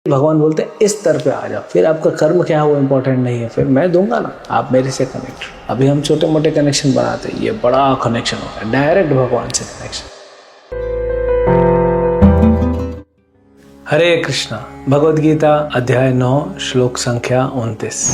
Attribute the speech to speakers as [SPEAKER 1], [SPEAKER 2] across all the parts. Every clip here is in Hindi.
[SPEAKER 1] भगवान बोलते हैं इस स्तर पे आ जाओ, फिर आपका कर्म क्या है वो इम्पोर्टेंट नहीं है, फिर मैं दूंगा ना, आप मेरे से कनेक्ट। अभी हम छोटे मोटे कनेक्शन बनाते हैं, ये बड़ा कनेक्शन होता है, डायरेक्ट भगवान से कनेक्शन। हरे कृष्णा। भगवद गीता अध्याय 9 श्लोक संख्या 29।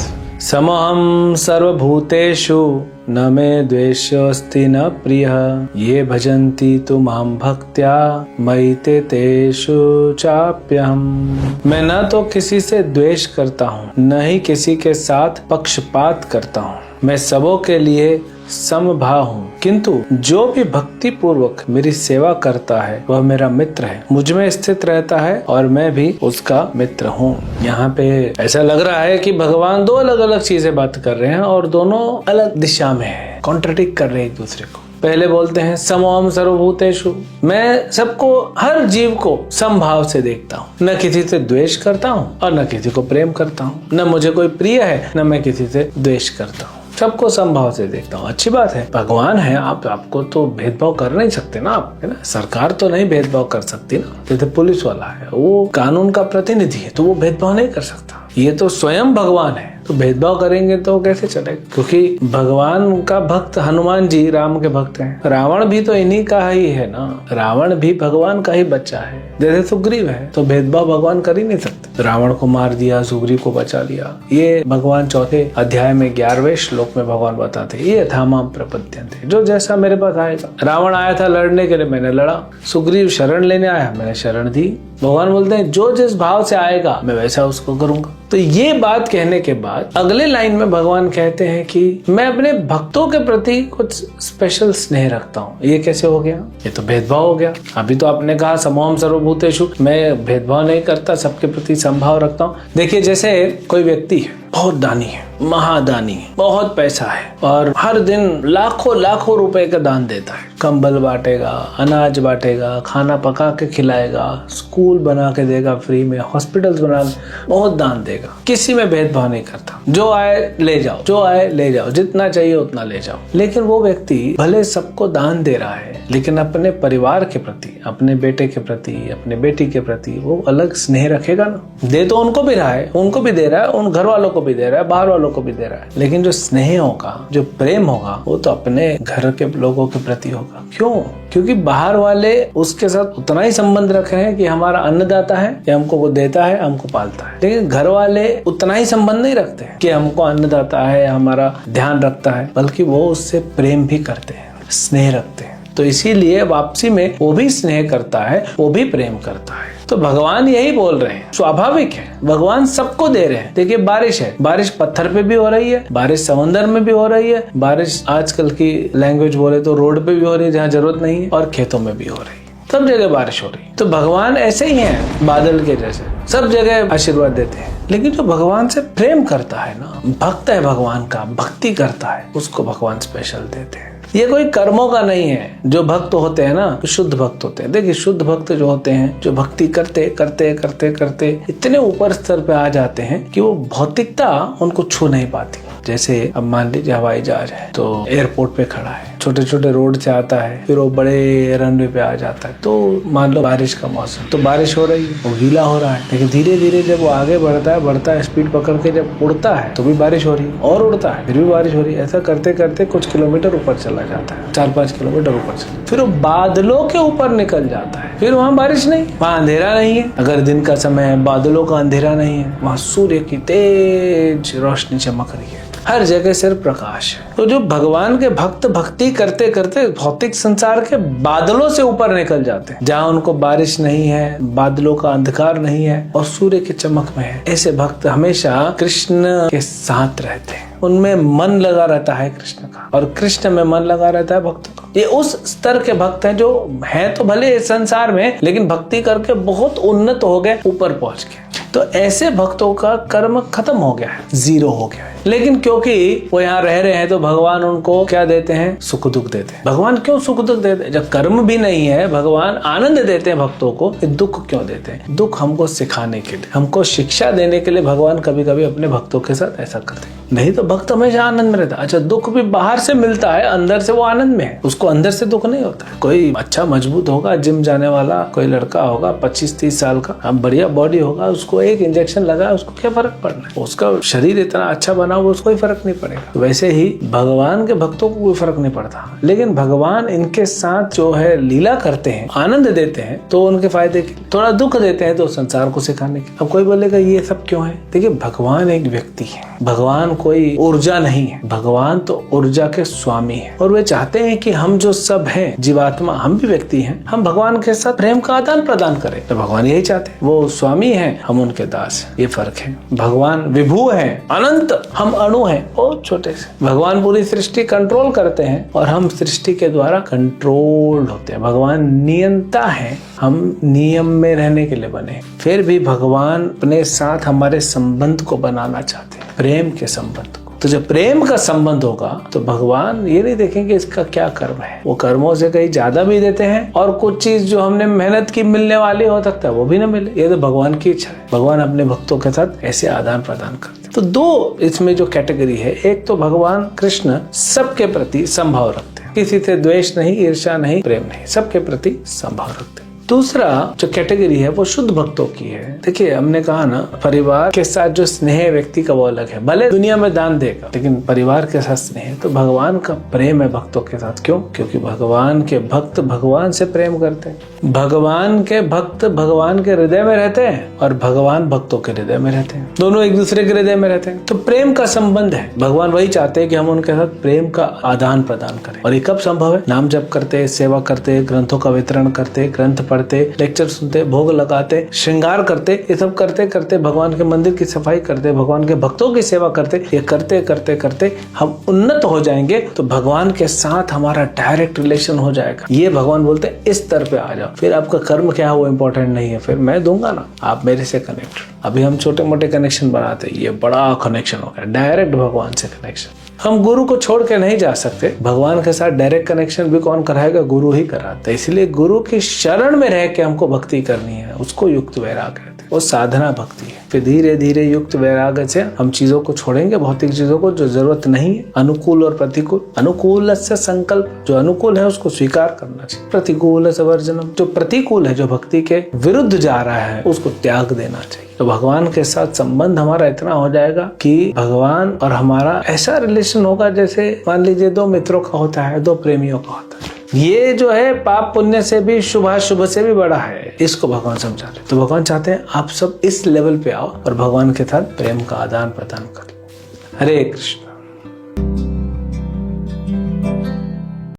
[SPEAKER 1] समहं सर्वभूतेषु न मे द्वेषोऽस्ति न प्रियः ये भजन्ति तु मां भक्त्या मयि ते तेषु चाप्यहम्। मैं न तो किसी से द्वेष करता हूँ, न ही किसी के साथ पक्षपात करता हूँ। मैं सबों के लिए समभाव हूँ, किंतु जो भी भक्ति पूर्वक मेरी सेवा करता है वह मेरा मित्र है, मुझ में स्थित रहता है और मैं भी उसका मित्र हूँ। यहाँ पे ऐसा लग रहा है कि भगवान दो अलग अलग चीजें बात कर रहे हैं और दोनों अलग दिशा में है, कॉन्ट्रडिक्ट कर रहे हैं एक दूसरे को। पहले बोलते हैं समोहम सर्वभूतेषु, मैं सबको, हर जीव को समभाव से देखता हूँ, न किसी से द्वेष करता हूँ और न किसी को प्रेम करता हूँ, न मुझे कोई प्रिय है न मैं किसी से द्वेष करता हूँ, सबको समभाव से देखता हूँ। अच्छी बात है, भगवान है, आपको तो भेदभाव कर नहीं सकते ना, आप है ना। सरकार तो नहीं भेदभाव कर सकती ना, जैसे पुलिस वाला है वो कानून का प्रतिनिधि है तो वो भेदभाव नहीं कर सकता। ये तो स्वयं भगवान है, तो भेदभाव करेंगे तो कैसे चलेगा। क्योंकि भगवान का भक्त हनुमान जी राम के भक्त हैं, रावण भी तो इन्हीं का ही है ना, रावण भी भगवान का ही बच्चा है, जैसे सुग्रीव है, तो भेदभाव भगवान कर ही नहीं सकते। रावण को मार दिया, सुग्रीव को बचा लिया। ये भगवान चौथे अध्याय में 11वें श्लोक में भगवान बताते हैं, ये यथा माम प्रपद्यन्ते, जो जैसा मेरे पास आएगा। रावण आया था लड़ने के लिए, मैंने लड़ा। सुग्रीव शरण लेने आया, मैंने शरण दी। भगवान बोलते हैं जो जिस भाव से आएगा मैं वैसा उसको करूंगा। तो ये बात कहने के बाद अगले लाइन में भगवान कहते हैं कि मैं अपने भक्तों के प्रति कुछ स्पेशल स्नेह रखता हूँ। ये कैसे हो गया? ये तो भेदभाव हो गया। अभी तो आपने कहा समोहम सर्वभूतेषु, मैं भेदभाव नहीं करता, सबके प्रति समभाव रखता हूँ। देखिए, जैसे कोई व्यक्ति है, बहुत दानी है, महादानी है, बहुत पैसा है और हर दिन लाखों लाखों रुपए का दान देता है। कंबल बांटेगा, अनाज बांटेगा, खाना पका के खिलाएगा, स्कूल बना के देगा फ्री में, हॉस्पिटल्स बना के, बहुत दान देगा, किसी में भेदभाव नहीं करता। जो आए ले जाओ, जो आए ले जाओ, जितना चाहिए उतना ले जाओ। लेकिन वो व्यक्ति भले सबको दान दे रहा है, लेकिन अपने परिवार के प्रति, अपने बेटे के प्रति, अपने बेटी के प्रति वो अलग स्नेह रखेगा ना। दे तो उनको भी रहा है, उनको भी दे रहा है, उन घर वालों को भी दे रहा है, बाहर वालों को भी दे रहा है, लेकिन जो स्नेह होगा, जो प्रेम होगा, वो तो अपने घर के लोगों के प्रति होगा। क्यों? क्योंकि बाहर वाले उसके साथ उतना ही संबंध रखे हैं कि हमारा अन्नदाता है, कि हमको वो देता है, हमको पालता है। लेकिन घर वाले उतना ही संबंध नहीं रखते हैं कि हमको अन्नदाता है, हमारा ध्यान रखता है, बल्कि वो उससे प्रेम भी करते हैं, स्नेह रखते हैं। तो इसीलिए वापसी में वो भी स्नेह करता है, वो भी प्रेम करता है। तो भगवान यही बोल रहे हैं, स्वाभाविक है, भगवान सबको दे रहे हैं। देखिए, बारिश है, बारिश पत्थर पे भी हो रही है, बारिश समुद्र में भी हो रही है, बारिश आजकल की लैंग्वेज बोले तो रोड पे भी हो रही है जहाँ जरूरत नहीं है, और खेतों में भी हो रही है, सब जगह बारिश हो रही है। तो भगवान ऐसे ही हैं, बादल के जैसे, सब जगह आशीर्वाद देते हैं। लेकिन जो भगवान से प्रेम करता है ना, भक्त है भगवान का, भक्ति करता है, उसको भगवान स्पेशल देते हैं। ये कोई कर्मों का नहीं है। जो भक्त होते हैं ना, शुद्ध भक्त होते हैं। देखिए, शुद्ध भक्त जो होते हैं, जो भक्ति करते करते करते करते इतने ऊपर स्तर पे आ जाते हैं कि वो भौतिकता उनको छू नहीं पाती। जैसे अब मान लीजिए हवाई जहाज है, तो एयरपोर्ट पे खड़ा है, छोटे छोटे रोड से आता है, फिर वो बड़े रनवे पे आ जाता है। तो मान लो बारिश का मौसम, तो बारिश हो रही है, वो गीला हो रहा है, लेकिन धीरे धीरे जब वो आगे बढ़ता है, स्पीड पकड़ के जब उड़ता है तो भी बारिश हो रही है, और उड़ता है फिर भी बारिश हो रही है। ऐसा करते करते कुछ किलोमीटर ऊपर चला जाता है, 4-5 किलोमीटर ऊपर चला, फिर वो बादलों के ऊपर निकल जाता है। फिर वहाँ बारिश नहीं, वहाँ अंधेरा नहीं है। अगर दिन का समय है, बादलों का अंधेरा नहीं है, वहाँ सूर्य की तेज रोशनी चमक रही है, हर जगह सिर्फ प्रकाश है। तो जो भगवान के भक्त भक्ति करते करते भौतिक संसार के बादलों से ऊपर निकल जाते हैं, जहाँ उनको बारिश नहीं है, बादलों का अंधकार नहीं है और सूर्य की चमक में है, ऐसे भक्त हमेशा कृष्ण के साथ रहते हैं। उनमें मन लगा रहता है कृष्ण का, और कृष्ण में मन लगा रहता है भक्तों का। ये उस स्तर के भक्त हैं जो हैं तो भले इस संसार में, लेकिन भक्ति करके बहुत उन्नत हो गए, ऊपर पहुंच गए। तो ऐसे भक्तों का कर्म खत्म हो गया है, जीरो हो गया है। लेकिन क्योंकि वो यहाँ रह रहे हैं तो भगवान उनको क्या देते हैं? सुख दुख देते हैं। भगवान क्यों सुख दुख देते हैं? जब कर्म भी नहीं है, भगवान आनंद देते हैं भक्तों को, दुख क्यों देते हैं? दुख हमको सिखाने के लिए, हमको शिक्षा देने के लिए भगवान कभी कभी अपने भक्तों के साथ ऐसा करते हैं। नहीं तो भक्त हमेशा आनंद में रहता है। अच्छा, दुख भी बाहर से मिलता है, अंदर से वो आनंद में है, उसको अंदर से दुख नहीं होता है। कोई अच्छा मजबूत होगा, जिम जाने वाला कोई लड़का होगा 25-30 साल का, बढ़िया बॉडी होगा, उसको वो एक इंजेक्शन लगा, उसको क्या फर्क पड़ना है? उसका शरीर इतना अच्छा बना हुआ, उसको कोई फर्क नहीं पड़ेगा। तो वैसे ही भगवान के भक्तों को कोई फर्क नहीं पड़ता, लेकिन भगवान इनके साथ जो है लीला करते हैं, आनंद देते हैं तो उनके फायदे के, थोड़ा दुख देते हैं तो संसार को सिखाने के। अब कोई बोलेगा ये सब क्यों है? देखिए, भगवान एक व्यक्ति है, भगवान कोई ऊर्जा नहीं है, भगवान तो ऊर्जा के स्वामी है। और वे चाहते हैं कि हम जो सब हैं, जीवात्मा, हम भी व्यक्ति हैं, हम भगवान के साथ प्रेम का आदान प्रदान करें। तो भगवान यही चाहते हैं, वो स्वामी है, हम उनके दास हैं। ये फर्क है। भगवान विभू है, अनंत, हम अणु हैं, बहुत छोटे से। भगवान पूरी सृष्टि कंट्रोल करते हैं और हम सृष्टि के द्वारा कंट्रोल होते हैं। भगवान नियंता है, हम नियम में रहने के लिए बने। फिर भी भगवान अपने साथ हमारे संबंध को बनाना चाहते हैं, प्रेम के संबंध को। तो जब प्रेम का संबंध होगा तो भगवान ये नहीं देखेंगे इसका क्या कर्म है, वो कर्मों से कहीं ज्यादा भी देते हैं और कुछ चीज जो हमने मेहनत की मिलने वाली हो सकता है वो भी ना मिले। ये तो भगवान की इच्छा है। भगवान अपने भक्तों के साथ ऐसे आदान प्रदान करते हैं। तो दो इसमें जो कैटेगरी है, एक तो भगवान कृष्ण सबके प्रति संभाव रखते हैं, किसी से द्वेष नहीं, ईर्ष्या नहीं, प्रेम नहीं, सबके प्रति संभाव रखते हैं। दूसरा जो कैटेगरी है वो शुद्ध भक्तों की है। देखिए, हमने कहा ना, परिवार के साथ जो स्नेह व्यक्ति का वो अलग है, भले दुनिया में दान देगा लेकिन परिवार के साथ स्नेह। तो भगवान का प्रेम है भक्तों के साथ। क्यों? क्योंकि भगवान के भक्त भगवान से प्रेम करते हैं, भगवान के भक्त भगवान के हृदय में रहते हैं और भगवान भक्तों के हृदय में रहते हैं, दोनों एक दूसरे के हृदय में रहते हैं। तो प्रेम का संबंध है। भगवान वही चाहते हैं कि हम उनके साथ प्रेम का आदान प्रदान करें। और ये कब संभव है? नाम जप करते, सेवा करते, ग्रंथों का वितरण करते, ग्रंथ पढ़ते, लेक्चर सुनते, भोग लगाते, श्रृंगार करते, ये सब करते करते, भगवान के मंदिर की सफाई करते, भगवान के भक्तों की सेवा करते, ये करते करते करते हम उन्नत हो जाएंगे। तो भगवान के साथ हमारा डायरेक्ट रिलेशन हो जाएगा। ये भगवान बोलते हैं इस स्तर पे आ जाओ। फिर आपका कर्म क्या है वो इम्पोर्टेंट नहीं है, फिर मैं दूंगा ना, आप मेरे से कनेक्ट। अभी हम छोटे मोटे कनेक्शन बनाते हैं, ये बड़ा कनेक्शन हो गया, डायरेक्ट भगवान से कनेक्शन। हम गुरु को छोड़ के नहीं जा सकते, भगवान के साथ डायरेक्ट कनेक्शन भी कौन कराएगा? गुरु ही कराता है। इसलिए गुरु की शरण में रह के हमको भक्ति करनी है, उसको युक्त वैराग कहते हैं, वो साधना भक्ति है। फिर धीरे धीरे युक्त वैराग से हम चीजों को छोड़ेंगे, भौतिक चीजों को जो जरूरत नहीं है। अनुकूल और प्रतिकूल, अनुकूल से संकल्प, जो अनुकूल है उसको स्वीकार करना चाहिए, प्रतिकूल से वर्जनम, जो प्रतिकूल है, जो भक्ति के विरुद्ध जा रहा है, उसको त्याग देना चाहिए। तो भगवान के साथ संबंध हमारा इतना हो जाएगा कि भगवान और हमारा ऐसा रिलेशन होगा जैसे मान लीजिए दो मित्रों का होता है, दो प्रेमियों का होता है। ये जो है पाप पुण्य से भी, शुभ से भी बड़ा है, इसको भगवान समझा रहे। तो भगवान चाहते हैं आप सब इस लेवल पे आओ और भगवान के साथ प्रेम का आदान प्रदान करो। हरे कृष्ण।